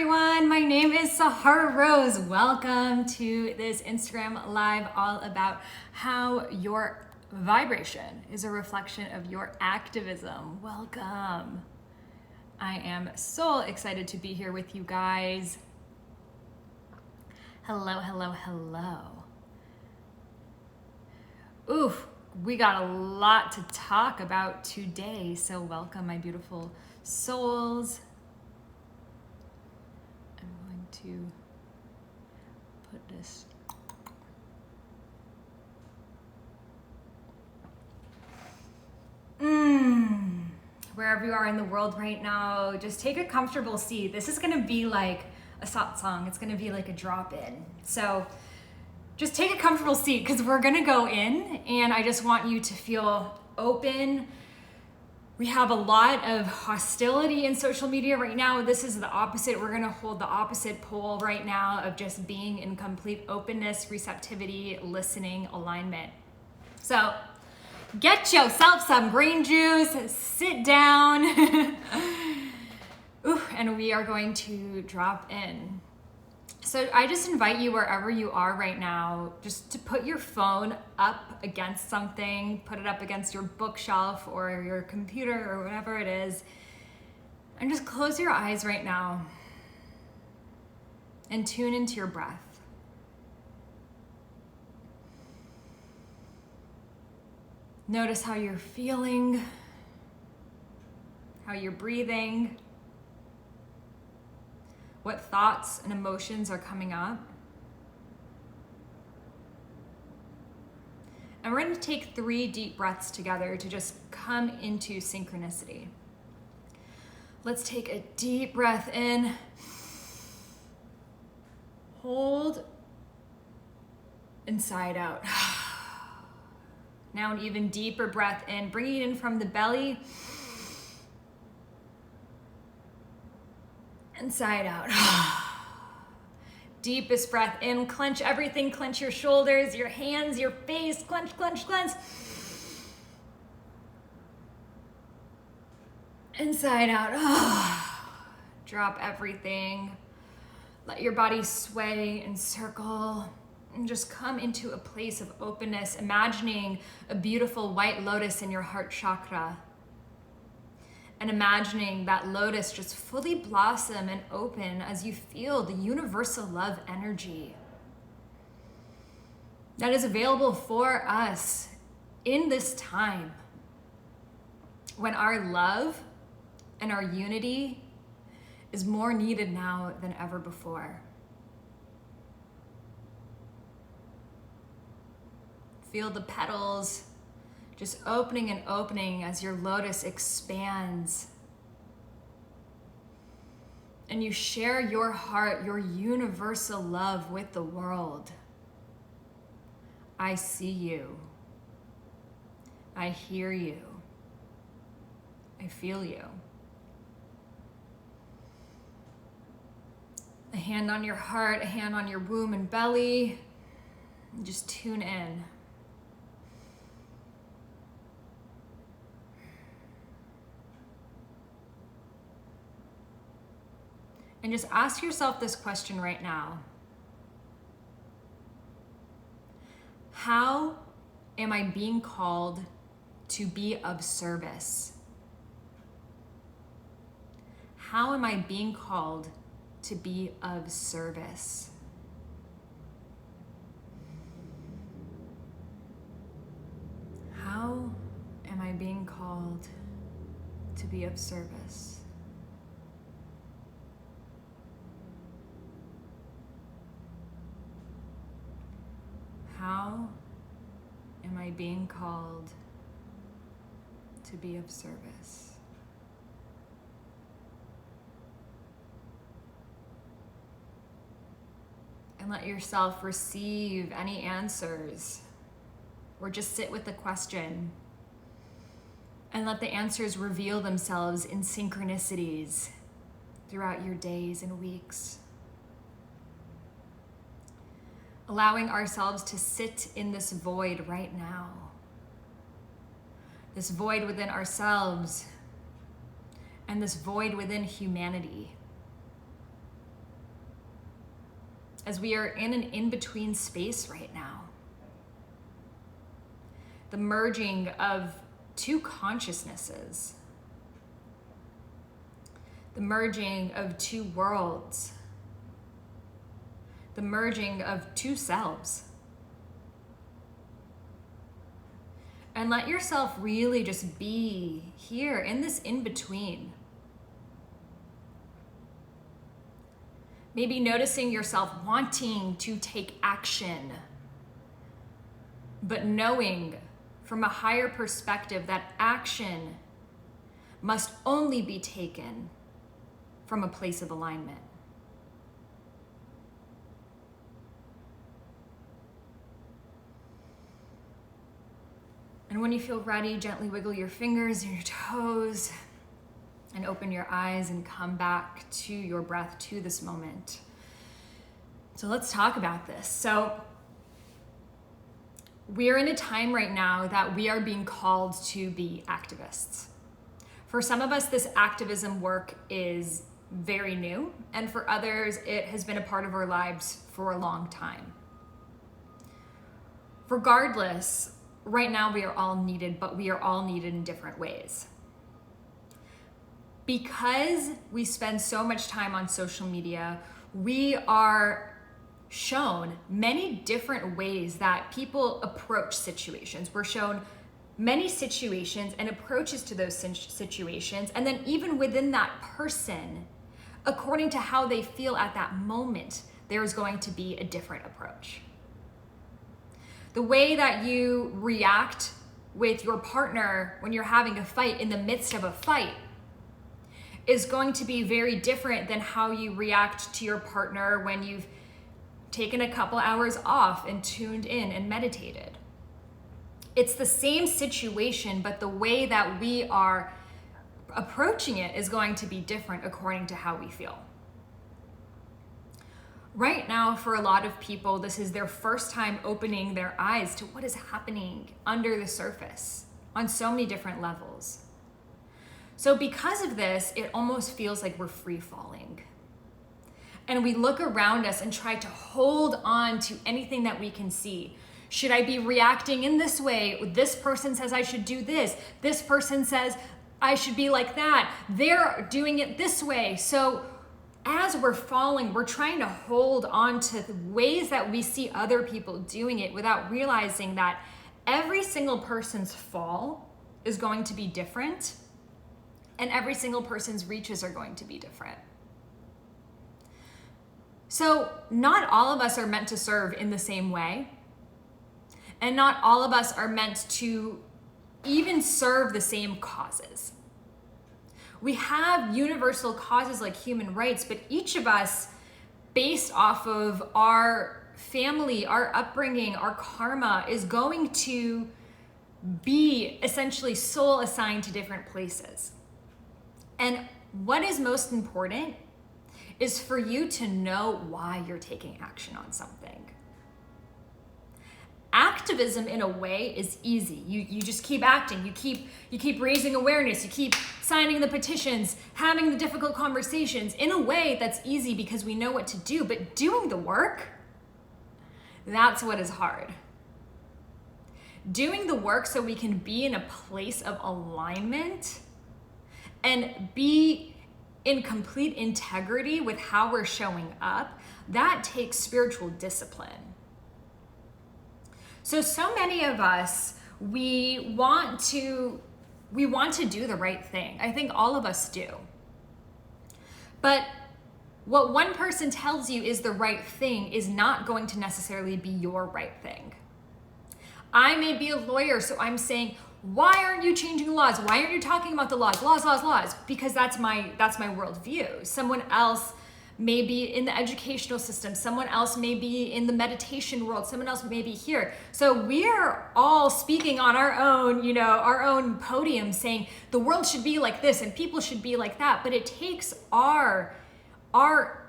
everyone, my name is Sahara Rose. Welcome to this Instagram live all about how your vibration is a reflection of your activism. Welcome. I am so excited to be here with you guys. Hello, hello, hello. Oof, we got a lot to talk about today, so welcome my beautiful souls. To put this wherever you are in the world right now, just take a comfortable seat. This is going to be like a satsang. It's going to be like a drop-in. So just take a comfortable seat because we're going to go in, and I just want you to feel open. We have a lot of hostility in social media right now. This is the opposite. We're going to hold the opposite pole right now of just being in complete openness, receptivity, listening, alignment. So get yourself some green juice, sit down, and we are going to drop in. So I just invite you wherever you are right now, just to put your phone up against something, put it up against your bookshelf or your computer or whatever it is, and just close your eyes right now and tune into your breath. Notice how you're feeling, how you're breathing, what thoughts and emotions are coming up. And we're going to take 3 deep breaths together to just come into synchronicity. Let's take a deep breath in. Hold. And sigh it out. Now an even deeper breath in, bringing it in from the belly. And sigh it out. Deepest breath in, clench everything, clench your shoulders, your hands, your face, clench, clench, clench. And sigh it out. Drop everything. Let your body sway and circle and just come into a place of openness, imagining a beautiful white lotus in your heart chakra. And imagining that lotus just fully blossom and open as you feel the universal love energy that is available for us in this time when our love and our unity is more needed now than ever before. Feel the petals just opening and opening as your lotus expands. And you share your heart, your universal love with the world. I see you. I hear you. I feel you. A hand on your heart, a hand on your womb and belly. And just tune in. And just ask yourself this question right now. How am I being called to be of service? How am I being called to be of service? How am I being called to be of service? How am I being called to be of service? And let yourself receive any answers, or just sit with the question and let the answers reveal themselves in synchronicities throughout your days and weeks. Allowing ourselves to sit in this void right now. This void within ourselves and this void within humanity. as we are in an in-between space right now. The merging of two consciousnesses. The merging of two worlds. The merging of two selves. And let yourself really just be here in this in-between. Maybe noticing yourself wanting to take action, but knowing from a higher perspective that action must only be taken from a place of alignment. And when you feel ready, gently wiggle your fingers and your toes and open your eyes and come back to your breath, to this moment. So let's talk about this. So we're in a time right now that we are being called to be activists. For some of us, this activism work is very new, and for others, it has been a part of our lives for a long time. Regardless, right now we are all needed, but we are all needed in different ways. Because we spend so much time on social media, we are shown many different ways that people approach situations. We're shown many situations and approaches to those situations, and then even within that person, according to how they feel at that moment, there is going to be a different approach. The way that you react with your partner when you're having a fight in the midst of a fight is going to be very different than how you react to your partner when you've taken a couple hours off and tuned in and meditated. It's the same situation, but the way that we are approaching it is going to be different according to how we feel. Right now, for a lot of people, this is their first time opening their eyes to what is happening under the surface on so many different levels. So because of this, it almost feels like we're free falling. And we look around us and try to hold on to anything that we can see. Should I be reacting in this way? This person says I should do this. This person says I should be like that. They're doing it this way. So as we're falling, we're trying to hold on to the ways that we see other people doing it without realizing that every single person's fall is going to be different, and every single person's reaches are going to be different. So not all of us are meant to serve in the same way, and not all of us are meant to even serve the same causes. We have universal causes like human rights, but each of us, based off of our family, our upbringing, our karma, is going to be essentially soul assigned to different places. And what is most important is for you to know why you're taking action on something. Activism, in a way, is easy. You just keep acting. You keep raising awareness. You keep signing the petitions, having the difficult conversations. In a way, that's easy because we know what to do. But doing the work, that's what is hard. Doing the work so we can be in a place of alignment and be in complete integrity with how we're showing up, that takes spiritual discipline. So many of us, we want to do the right thing. I think all of us do. But what one person tells you is the right thing is not going to necessarily be your right thing. I may be a lawyer, so I'm saying, why aren't you changing laws? Why aren't you talking about the laws? Laws. Because that's my worldview. Someone else may be in the educational system. Someone else may be in the meditation world. Someone else may be here. So we're all speaking on our own, our own podium saying the world should be like this and people should be like that. But it takes our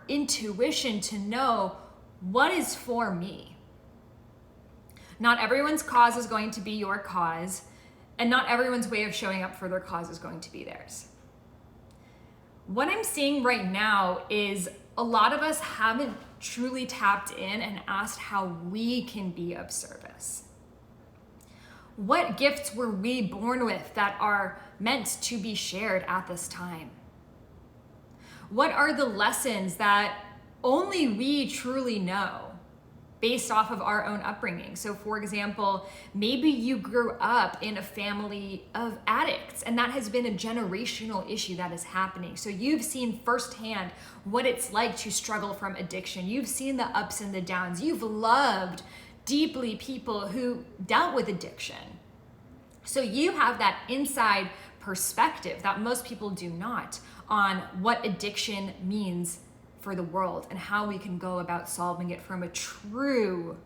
intuition to know what is for me. Not everyone's cause is going to be your cause, and not everyone's way of showing up for their cause is going to be theirs. What I'm seeing right now is a lot of us haven't truly tapped in and asked how we can be of service. What gifts were we born with that are meant to be shared at this time? What are the lessons that only we truly know based off of our own upbringing? So for example, maybe you grew up in a family of addicts and that has been a generational issue that is happening. So you've seen firsthand what it's like to struggle from addiction. You've seen the ups and the downs. You've loved deeply people who dealt with addiction. So you have that inside perspective that most people do not on what addiction means for the world and how we can go about solving it from a true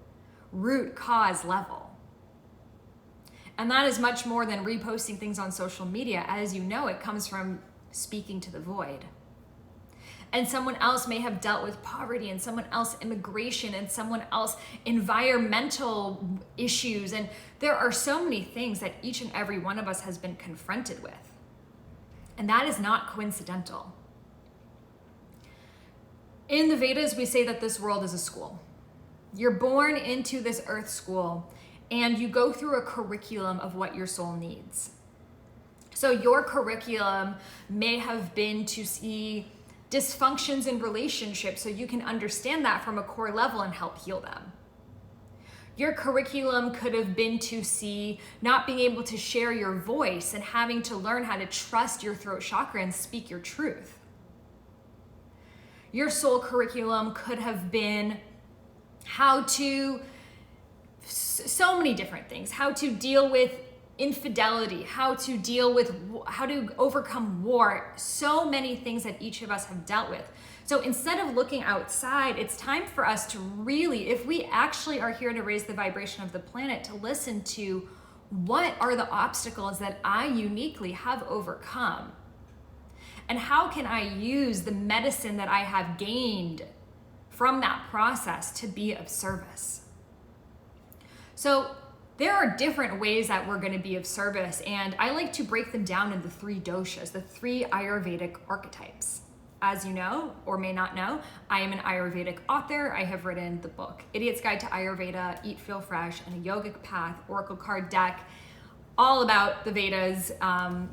root cause level. And that is much more than reposting things on social media. As you know, it comes from speaking to the void. And someone else may have dealt with poverty, and someone else immigration, and someone else environmental issues. And there are so many things that each and every one of us has been confronted with. And that is not coincidental. In the Vedas, we say that this world is a school. You're born into this earth school and you go through a curriculum of what your soul needs. So your curriculum may have been to see dysfunctions in relationships so you can understand that from a core level and help heal them. Your curriculum could have been to see not being able to share your voice and having to learn how to trust your throat chakra and speak your truth. Your soul curriculum could have been how to, so many different things, how to deal with infidelity, how to overcome war, so many things that each of us have dealt with. So instead of looking outside, it's time for us to really, if we actually are here to raise the vibration of the planet, to listen to what are the obstacles that I uniquely have overcome. And how can I use the medicine that I have gained from that process to be of service? So there are different ways that we're going to be of service, and I like to break them down into 3 doshas, the 3 Ayurvedic archetypes. As you know, or may not know, I am an Ayurvedic author. I have written the book, Idiot's Guide to Ayurveda, Eat, Feel Fresh, and a Yogic Path, Oracle Card Deck, all about the Vedas,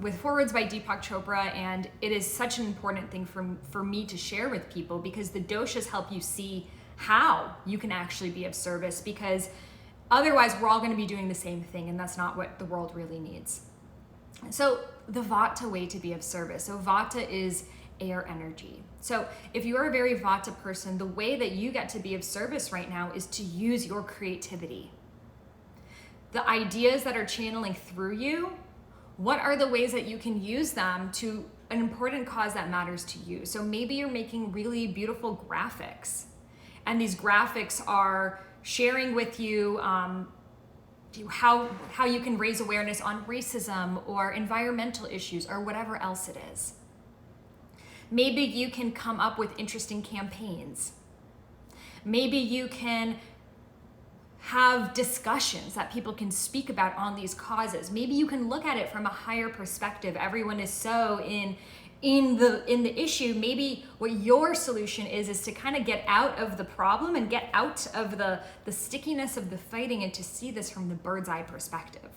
with forewords by Deepak Chopra. And it is such an important thing for me to share with people, because the doshas help you see how you can actually be of service, because otherwise we're all going to be doing the same thing, and that's not what the world really needs. So the Vata way to be of service. So Vata is air energy. So if you are a very Vata person, the way that you get to be of service right now is to use your creativity. The ideas that are channeling through you, what are the ways that you can use them to an important cause that matters to you? So maybe you're making really beautiful graphics, and these graphics are sharing with you how you can raise awareness on racism or environmental issues or whatever else it is. Maybe you can come up with interesting campaigns. Maybe you can have discussions that people can speak about on these causes. Maybe you can look at it from a higher perspective. Everyone is so in the issue. Maybe what your solution is to kind of get out of the problem and get out of the stickiness of the fighting, and to see this from the bird's eye perspective.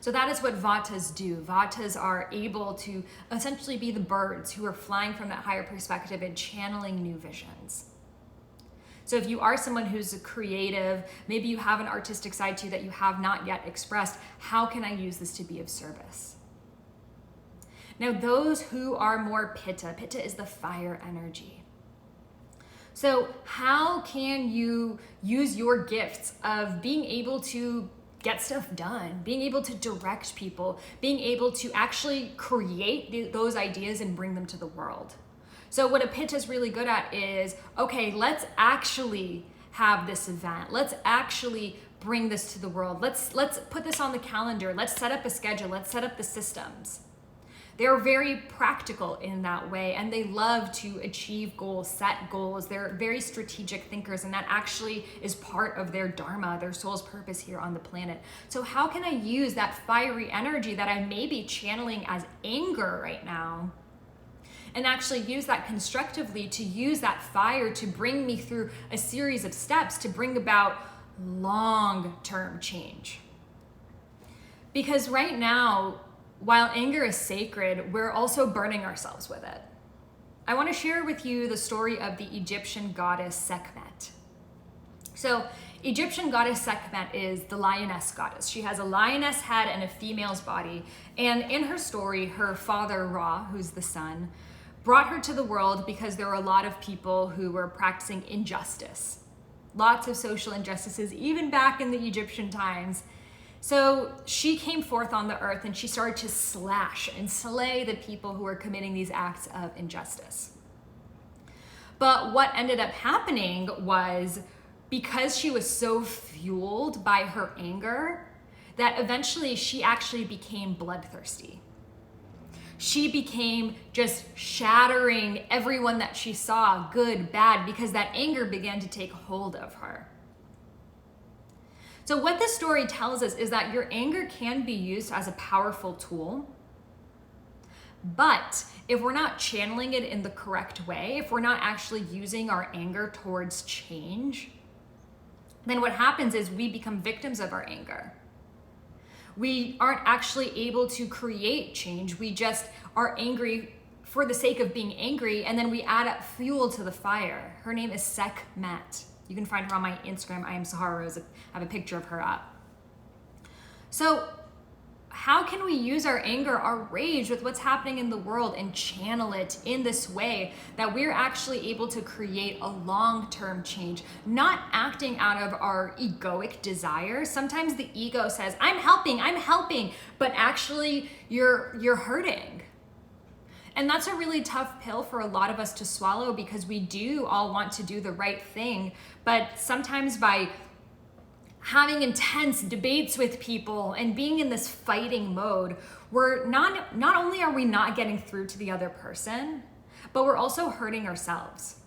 So that is what Vatas do. Vatas are able to essentially be the birds who are flying from that higher perspective and channeling new visions. So if you are someone who's a creative, maybe you have an artistic side to you that you have not yet expressed, how can I use this to be of service? Now, those who are more Pitta is the fire energy. So how can you use your gifts of being able to get stuff done, being able to direct people, being able to actually create those ideas and bring them to the world? So what a Pitta is really good at is, okay, let's actually have this event. Let's actually bring this to the world. Let's put this on the calendar. Let's set up a schedule. Let's set up the systems. They're very practical in that way, and they love to achieve goals, set goals. They're very strategic thinkers, and that actually is part of their dharma, their soul's purpose here on the planet. So how can I use that fiery energy that I may be channeling as anger right now and actually use that constructively, to use that fire to bring me through a series of steps to bring about long-term change. Because right now, while anger is sacred, we're also burning ourselves with it. I want to share with you the story of the Egyptian goddess Sekhmet. So, Egyptian goddess Sekhmet is the lioness goddess. She has a lioness head and a female's body. And in her story, her father Ra, who's the sun, brought her to the world because there were a lot of people who were practicing injustice. Lots of social injustices, even back in the Egyptian times. So she came forth on the earth and she started to slash and slay the people who were committing these acts of injustice. But what ended up happening was, because she was so fueled by her anger, that eventually she actually became bloodthirsty. She became just shattering everyone that she saw, good, bad, because that anger began to take hold of her. So what this story tells us is that your anger can be used as a powerful tool, but if we're not channeling it in the correct way, if we're not actually using our anger towards change, then what happens is we become victims of our anger. We aren't actually able to create change. We just are angry for the sake of being angry, and then we add up fuel to the fire. Her name is Sekhmet. You can find her on my Instagram. I am Sahara Rose. I have a picture of her up. So how can we use our anger, our rage with what's happening in the world, and channel it in this way that we're actually able to create a long-term change, not acting out of our egoic desires? Sometimes the ego says, I'm helping, but actually you're hurting. And that's a really tough pill for a lot of us to swallow, because we do all want to do the right thing, but sometimes by having intense debates with people and being in this fighting mode, we're not only are we not getting through to the other person, but we're also hurting ourselves.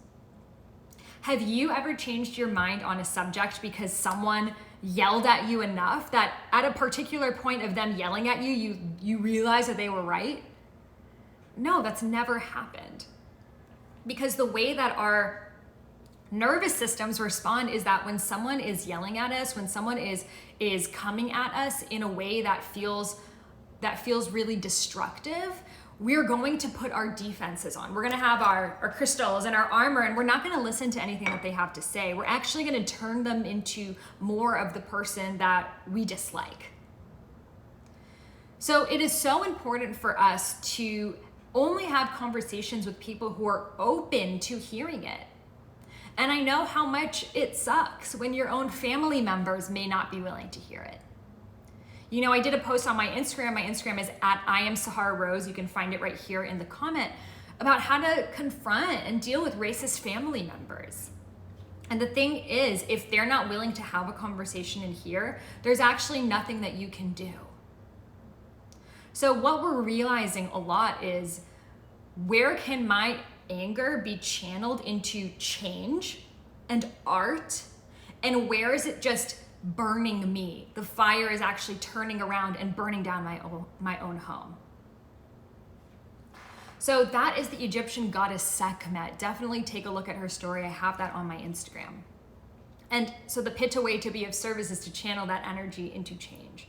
Have you ever changed your mind on a subject because someone yelled at you enough that at a particular point of them yelling at you, you realize that they were right? No, that's never happened. Because the way that our nervous systems respond is that when someone is yelling at us, when someone is coming at us in a way that feels really destructive, we're going to put our defenses on. We're gonna have our crystals and our armor, and we're not gonna listen to anything that they have to say. We're actually gonna turn them into more of the person that we dislike. So it is so important for us to only have conversations with people who are open to hearing it. And I know how much it sucks when your own family members may not be willing to hear it. You know, I did a post on my Instagram. My Instagram is @IamSaharaRose. You can find it right here in the comment, about how to confront and deal with racist family members. And the thing is, if they're not willing to have a conversation in here, there's actually nothing that you can do. So what we're realizing a lot is, where can my anger be channeled into change and art, and where is it just burning me? The fire is actually turning around and burning down my own home. So that is the Egyptian goddess Sekhmet. Definitely take a look at her story. I have that on my Instagram. And so the Pitta way to be of service is to channel that energy into change.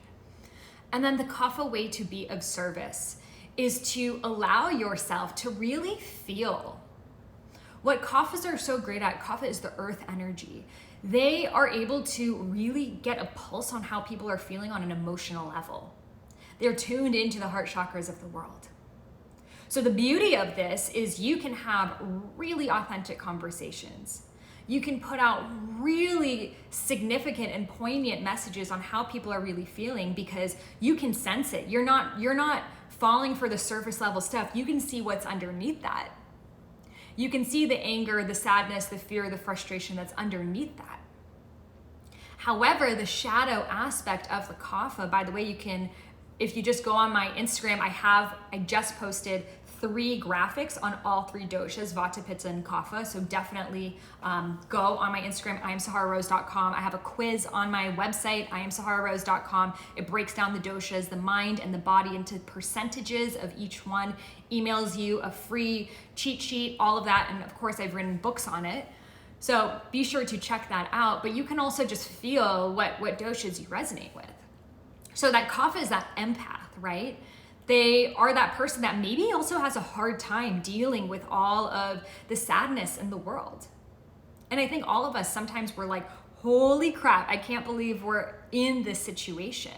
And then the Kapha way to be of service is to allow yourself to really feel. What Kaphas are so great at, Kapha is the earth energy. They are able to really get a pulse on how people are feeling on an emotional level. They're tuned into the heart chakras of the world. So the beauty of this is you can have really authentic conversations. You can put out really significant and poignant messages on how people are really feeling, because you can sense it. You're not falling for the surface level stuff. You can see what's underneath that. You can see the anger, the sadness, the fear, the frustration that's underneath that. However, the shadow aspect of the Kapha, by the way, you can, if you just go on my Instagram, I just posted 3 graphics on all 3 doshas, Vata, Pitta, and Kapha. So definitely go on my Instagram, IamSaharaRose.com. I have a quiz on my website, IamSaharaRose.com. It breaks down the doshas, the mind and the body, into percentages of each one, emails you a free cheat sheet, all of that. And of course, I've written books on it. So be sure to check that out. But you can also just feel what doshas you resonate with. So that Kapha is that empath, right? They are that person that maybe also has a hard time dealing with all of the sadness in the world. And I think all of us, sometimes we're like, holy crap, I can't believe we're in this situation.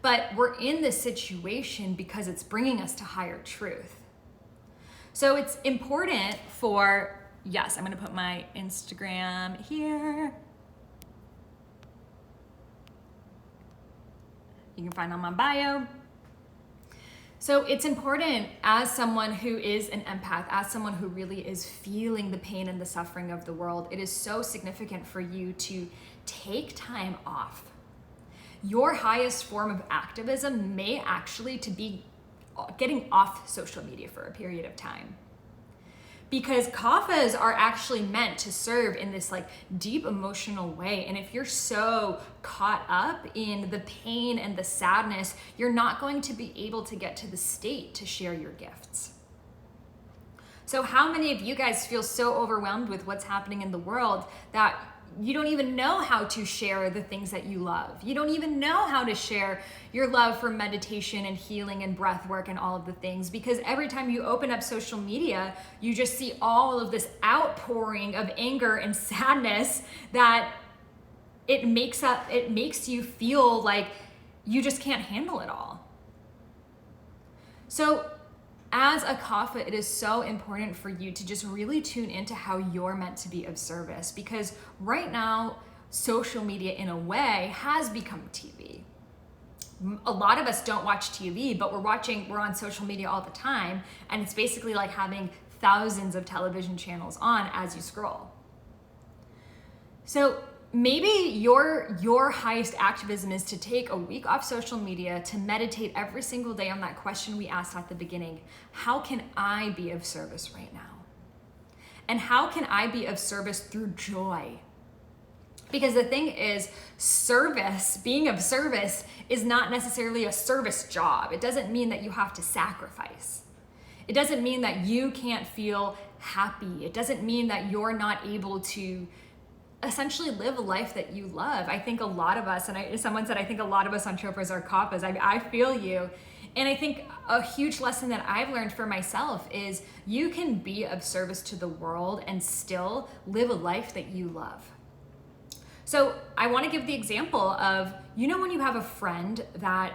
But we're in this situation because it's bringing us to higher truth. So it's important for, yes, I'm gonna put my Instagram here. You can find on my bio. So it's important, as someone who is an empath, as someone who really is feeling the pain and the suffering of the world, it is so significant for you to take time off. Your highest form of activism may actually to be getting off social media for a period of time. Because kaphas are actually meant to serve in this like deep emotional way. And if you're so caught up in the pain and the sadness, you're not going to be able to get to the state to share your gifts. So how many of you guys feel so overwhelmed with what's happening in the world that you don't even know how to share the things that you love? You don't even know how to share your love for meditation and healing and breath work and all of the things, because every time you open up social media, you just see all of this outpouring of anger and sadness that it makes you feel like you just can't handle it all. So as a kapha, it is so important for you to just really tune into how you're meant to be of service, because right now, social media in a way has become TV. A lot of us don't watch TV, but we're on social media all the time, and it's basically like having thousands of television channels on as you scroll. So maybe your highest activism is to take a week off social media, to meditate every single day on that question we asked at the beginning. How can I be of service right now? And how can I be of service through joy? Because the thing is, service, being of service, is not necessarily a service job. It doesn't mean that you have to sacrifice. It doesn't mean that you can't feel happy. It doesn't mean that you're not able to essentially live a life that you love. I think a lot of us, and someone said, I think a lot of us on Chopra's are kaphas. I feel you. And I think a huge lesson that I've learned for myself is you can be of service to the world and still live a life that you love. So I want to give the example of, when you have a friend that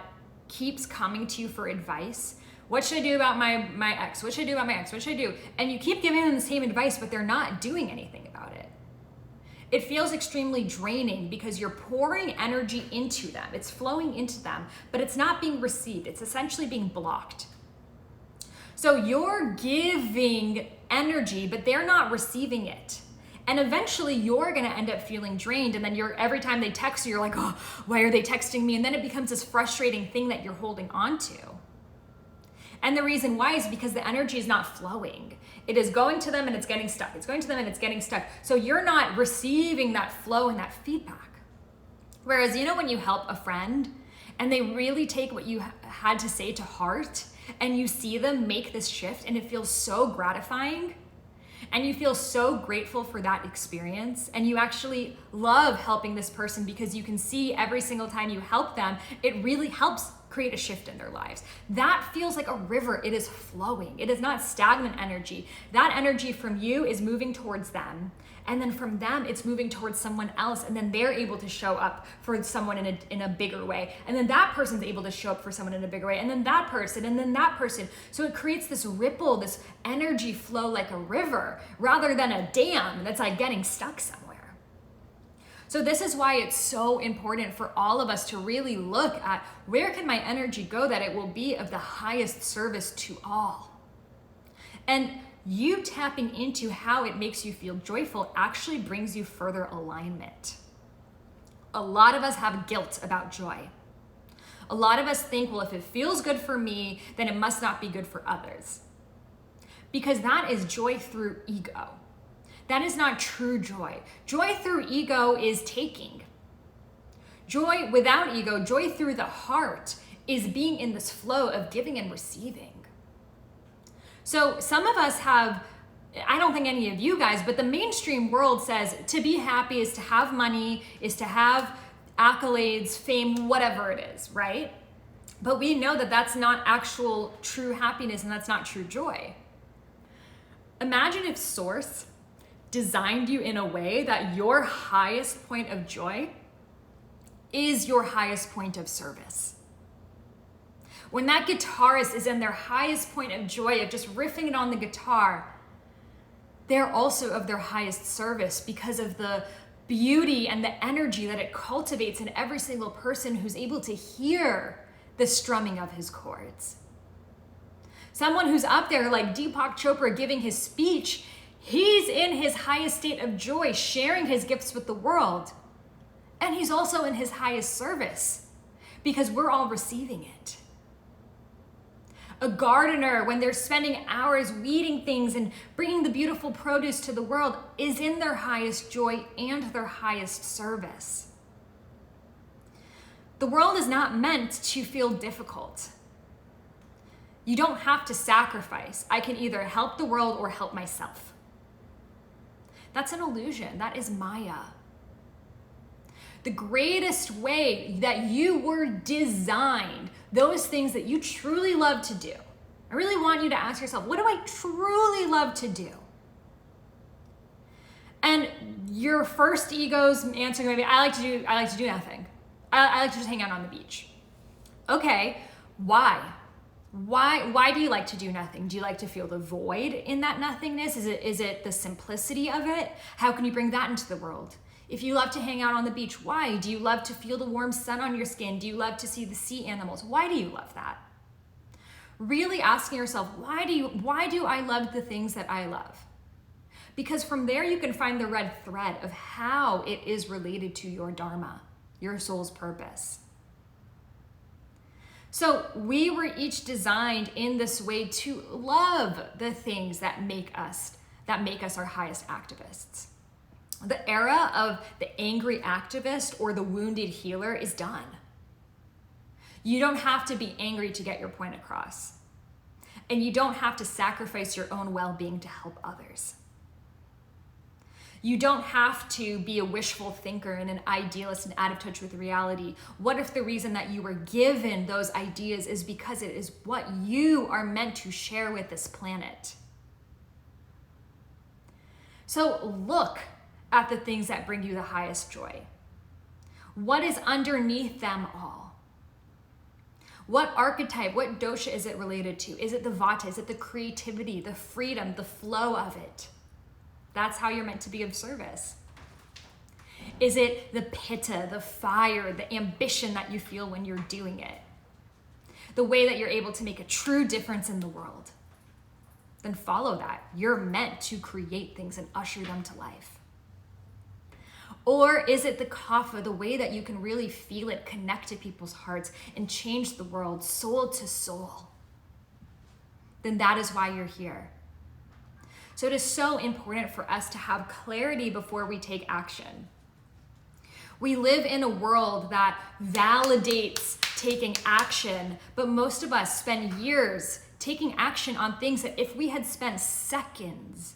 keeps coming to you for advice, what should I do about my ex? What should I do about my ex? What should I do? And you keep giving them the same advice, but they're not doing anything about it. It feels extremely draining because you're pouring energy into them. It's flowing into them, but it's not being received. It's essentially being blocked. So you're giving energy, but they're not receiving it. And eventually you're gonna end up feeling drained, and then every time they text you, you're like, oh, why are they texting me? And then it becomes this frustrating thing that you're holding on to. And the reason why is because the energy is not flowing. It is going to them and it's getting stuck. It's going to them and it's getting stuck. So you're not receiving that flow and that feedback. Whereas, when you help a friend and they really take what you had to say to heart, and you see them make this shift, and it feels so gratifying, and you feel so grateful for that experience, and you actually love helping this person because you can see every single time you help them, it really helps create a shift in their lives. That feels like a river. It is flowing. It is not stagnant energy. That energy from you is moving towards them. And then from them, it's moving towards someone else. And then they're able to show up for someone in a bigger way. And then that person's able to show up for someone in a bigger way. And then that person, and then that person. So it creates this ripple, this energy flow like a river, rather than a dam that's like getting stuck somewhere. So this is why it's so important for all of us to really look at, where can my energy go that it will be of the highest service to all? And you tapping into how it makes you feel joyful actually brings you further alignment. A lot of us have guilt about joy. A lot of us think, well, if it feels good for me, then it must not be good for others. Because that is joy through ego. That is not true joy. Joy through ego is taking. Joy without ego, joy through the heart, is being in this flow of giving and receiving. So some of us have, I don't think any of you guys, but the mainstream world says to be happy is to have money, is to have accolades, fame, whatever it is, right? But we know that that's not actual true happiness and that's not true joy. Imagine if Source designed you in a way that your highest point of joy is your highest point of service. When that guitarist is in their highest point of joy of just riffing it on the guitar, they're also of their highest service because of the beauty and the energy that it cultivates in every single person who's able to hear the strumming of his chords. Someone who's up there like Deepak Chopra giving his speech, he's in his highest state of joy, sharing his gifts with the world. And he's also in his highest service because we're all receiving it. A gardener, when they're spending hours weeding things and bringing the beautiful produce to the world, is in their highest joy and their highest service. The world is not meant to feel difficult. You don't have to sacrifice. I can either help the world or help myself. That's an illusion. That is Maya. The greatest way that you were designed, those things that you truly love to do. I really want you to ask yourself, what do I truly love to do? And your first ego's answer going to be, I like to do nothing. I like to just hang out on the beach. Okay, why? Why do you like to do nothing? Do you like to feel the void in that nothingness? Is it the simplicity of it? How can you bring that into the world? If you love to hang out on the beach, why? Do you love to feel the warm sun on your skin? Do you love to see the sea animals? Why do you love that? Really asking yourself, why do I love the things that I love? Because from there you can find the red thread of how it is related to your dharma, your soul's purpose. So we were each designed in this way to love the things that make us our highest activists. The era of the angry activist or the wounded healer is done. You don't have to be angry to get your point across. And you don't have to sacrifice your own well-being to help others. You don't have to be a wishful thinker and an idealist and out of touch with reality. What if the reason that you were given those ideas is because it is what you are meant to share with this planet? So look at the things that bring you the highest joy. What is underneath them all? What archetype, what dosha is it related to? Is it the vata? Is it the creativity, the freedom, the flow of it? That's how you're meant to be of service. Is it the pitta, the fire, the ambition that you feel when you're doing it? The way that you're able to make a true difference in the world? Then follow that. You're meant to create things and usher them to life. Or is it the kapha, the way that you can really feel it, connect to people's hearts and change the world soul to soul? Then that is why you're here. So it is so important for us to have clarity before we take action. We live in a world that validates taking action, but most of us spend years taking action on things that if we had spent seconds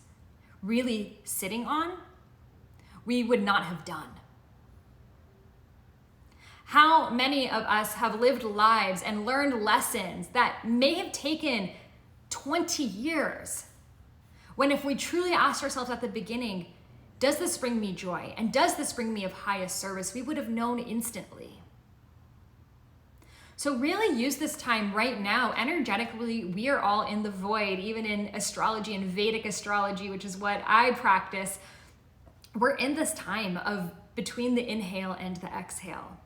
really sitting on, we would not have done. How many of us have lived lives and learned lessons that may have taken 20 years? When if we truly asked ourselves at the beginning, does this bring me joy? And does this bring me of highest service? We would have known instantly. So really use this time right now. Energetically, we are all in the void, even in astrology and Vedic astrology, which is what I practice. We're in this time of between the inhale and the exhale.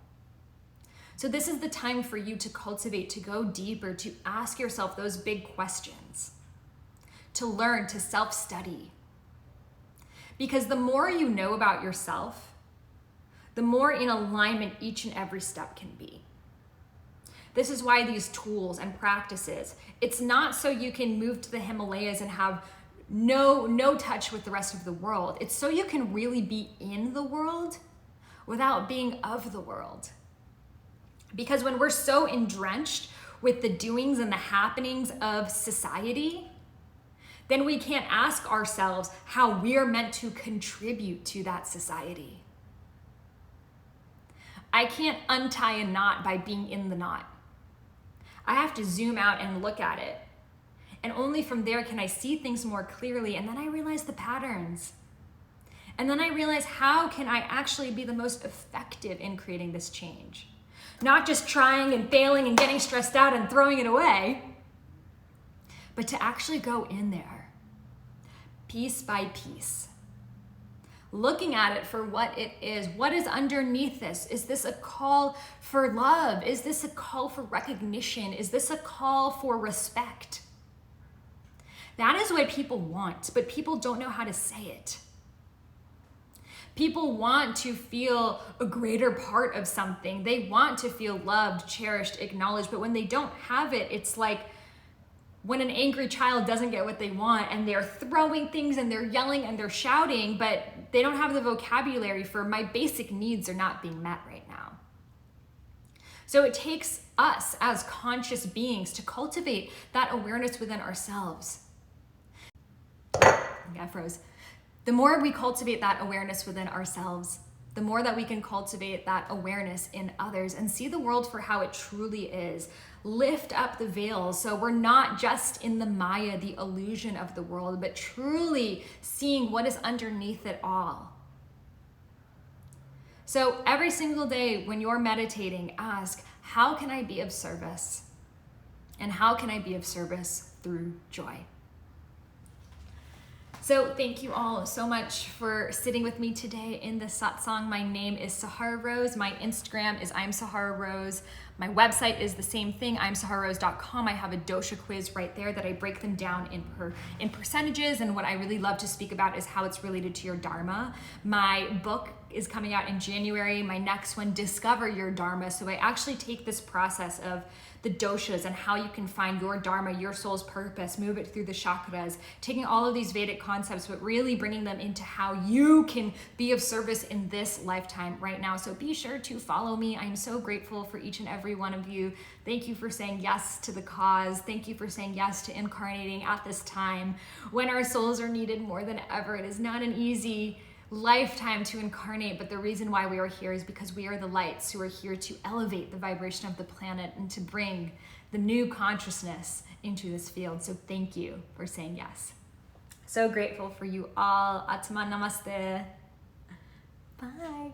So this is the time for you to cultivate, to go deeper, to ask yourself those big questions, to learn, to self-study. Because the more you know about yourself, the more in alignment each and every step can be. This is why these tools and practices, it's not so you can move to the Himalayas and have no touch with the rest of the world. It's so you can really be in the world without being of the world. Because when we're so entrenched with the doings and the happenings of society, then we can't ask ourselves how we're meant to contribute to that society. I can't untie a knot by being in the knot. I have to zoom out and look at it. And only from there can I see things more clearly. And then I realize the patterns. And then I realize, how can I actually be the most effective in creating this change? Not just trying and failing and getting stressed out and throwing it away, but to actually go in there, piece by piece, looking at it for what it is. What is underneath this? Is this a call for love? Is this a call for recognition? Is this a call for respect? That is what people want, but people don't know how to say it. People want to feel a greater part of something. They want to feel loved, cherished, acknowledged, but when they don't have it, it's like when an angry child doesn't get what they want and they're throwing things and they're yelling and they're shouting, but they don't have the vocabulary for my basic needs are not being met right now. So it takes us as conscious beings to cultivate that awareness within ourselves. Yeah, I froze. The more we cultivate that awareness within ourselves, the more that we can cultivate that awareness in others and see the world for how it truly is. Lift up the veil so we're not just in the Maya, the illusion of the world, but truly seeing what is underneath it all. So every single day when you're meditating, ask, how can I be of service? And how can I be of service through joy? So thank you all so much for sitting with me today in this satsang. My name is Sahara Rose. My Instagram is I'm Sahara Rose. My website is the same thing, imsahararose.com. I have a dosha quiz right there that I break them down in percentages, and what I really love to speak about is how it's related to your dharma. My book is coming out in January. My next one, Discover Your Dharma. So I actually take this process of the doshas and how you can find your dharma, your soul's purpose, move it through the chakras, taking all of these Vedic concepts, but really bringing them into how you can be of service in this lifetime right now. So be sure to follow me. I'm so grateful for each and every one of you. Thank you for saying yes to the cause. Thank you for saying yes to incarnating at this time when our souls are needed more than ever. It is not an easy lifetime to incarnate, but the reason why we are here is because we are the lights who are here to elevate the vibration of the planet and to bring the new consciousness into this field. So thank you for saying yes. So grateful for you all. Atma Namaste. Bye.